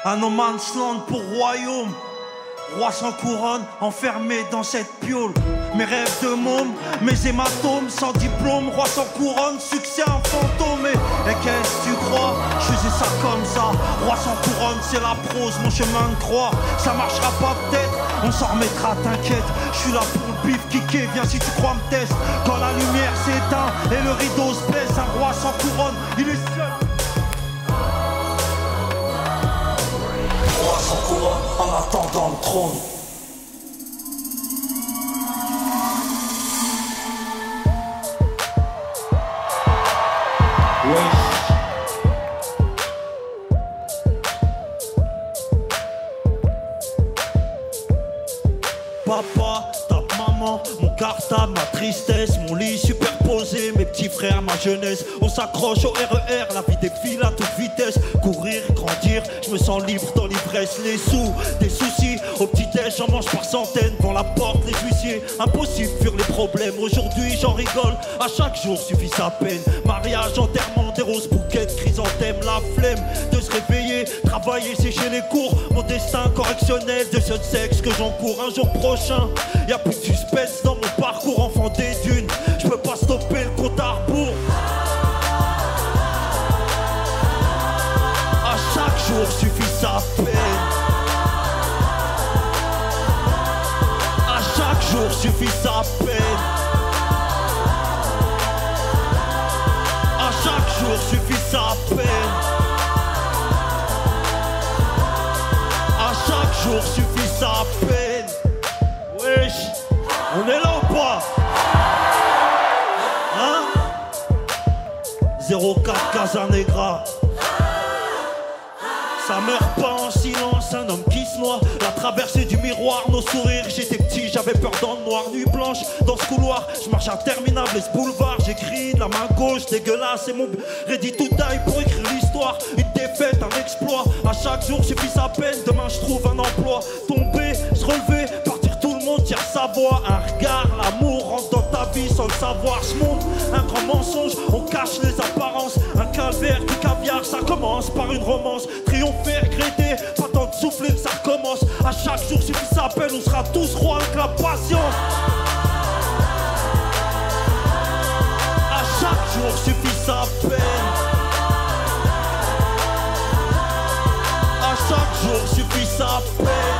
Un no man's land pour royaume. Roi sans couronne, enfermé dans cette piole. Mes rêves de môme, mes hématomes, sans diplôme, roi sans couronne, succès un fantôme. Et qu'est-ce que tu crois? Je faisais ça comme ça. Roi sans couronne, c'est la prose, mon chemin de croix. Ça marchera pas peut-être, on s'en remettra, t'inquiète. Je suis là pour le bif kické, viens si tu crois me teste. Quand la lumière s'éteint et le rideau se baisse, un roi sans couronne, il est seul. Roi sans couronne, en attendant le trône. Papa, tape maman, mon cartable, ma tristesse, mon lit superposé, mes petits frères, ma jeunesse. On s'accroche au RER, la vie défile à toute vitesse. Courir, grandir, je me sens libre dans l'ivresse. Les sous, des soucis, au petit-déj j'en mange par centaines. Devant la porte, les huissiers, impossible fuir les problèmes. Aujourd'hui j'en rigole, à chaque jour suffit sa peine. Mariage, enterrement, des roses, bouquets de chrysanthèmes. La flemme de se réveiller, travailler, sécher les cours. Mon destin correctionnel de ce sexe que j'encours. Un jour prochain, y'a plus de suspense dans mon parcours. Enfant des dunes, je peux pas stopper le compte à rebours. À chaque jour suffit sa peine. À chaque jour suffit sa peine. À chaque jour suffit sa peine. À chaque jour suffit sa peine. Wesh, on est là ou pas? Hein? 04 Casanegra. Ça meurt pas en silence, un homme qui se noie. La traversée du miroir, nos sourires. J'étais petit, j'avais peur dans le noir. Nuit blanche, dans ce couloir, je marche interminable et ce boulevard. J'écris de la main gauche, dégueulasse. Et mon ready to die pour écrire l'histoire. Une défaite, un exploit. À chaque jour suffit sa peine. Demain je trouve un emploi. Tomber, se relever, partir, tout le monde tire sa voix. Un regard, l'amour rentre dans ta vie sans le savoir. Ce monde, un grand mensonge, on cache les apparences. Un calvaire, du caviar, ça commence par une romance. Triompher, regretter, pas tant de souffler que ça recommence. À chaque jour suffit sa peine, on sera tous rois avec la patience. À chaque jour suffit sa peine. À chaque jour suffit sa peine.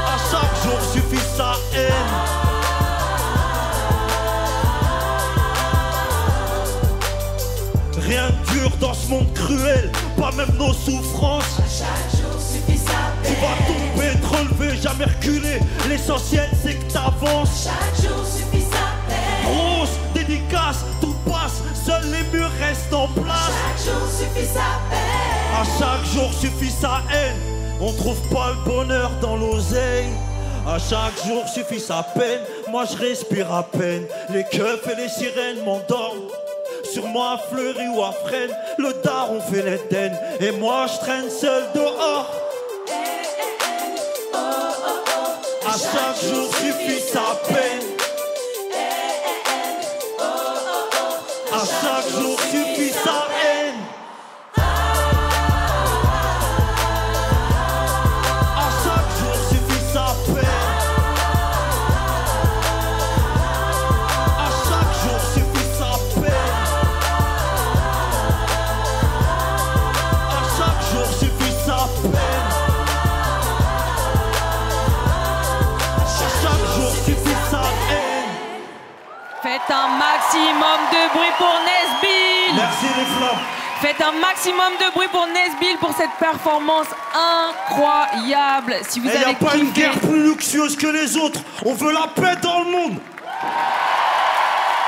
À chaque jour suffit sa haine. Rien de dur dans ce monde cruel, pas même nos souffrances. À chaque jour suffit sa peine. Tu vas tomber, te relever, jamais reculer. L'essentiel c'est que t'avances. Chaque jour suffit sa peine. Grosse dédicace, tout passe, seuls les murs restent en place. Chaque jour suffit sa peine. À chaque jour suffit sa haine. On trouve pas le bonheur dans l'oseille. À chaque jour suffit sa peine. Moi je respire à peine. Les keufs et les sirènes m'endorment. Sur moi, Fleury ou à Fresnes, le daron fait l'Éden. Et moi, je traîne seul dehors. À chaque jour suffit sa peine. À chaque jour suffit sa haine. À chaque jour suffit sa peine. À chaque jour suffit sa peine. Suffit sa peine. Chaque jour suffit sa haine. Faites un maximum de bruit pour Nesbill. Merci les flammes. Faites un maximum de bruit pour Nesbill pour cette performance incroyable. Si vous Il n'y avez a pas une kiffé... guerre plus luxueuse que les autres. On veut la paix dans le monde.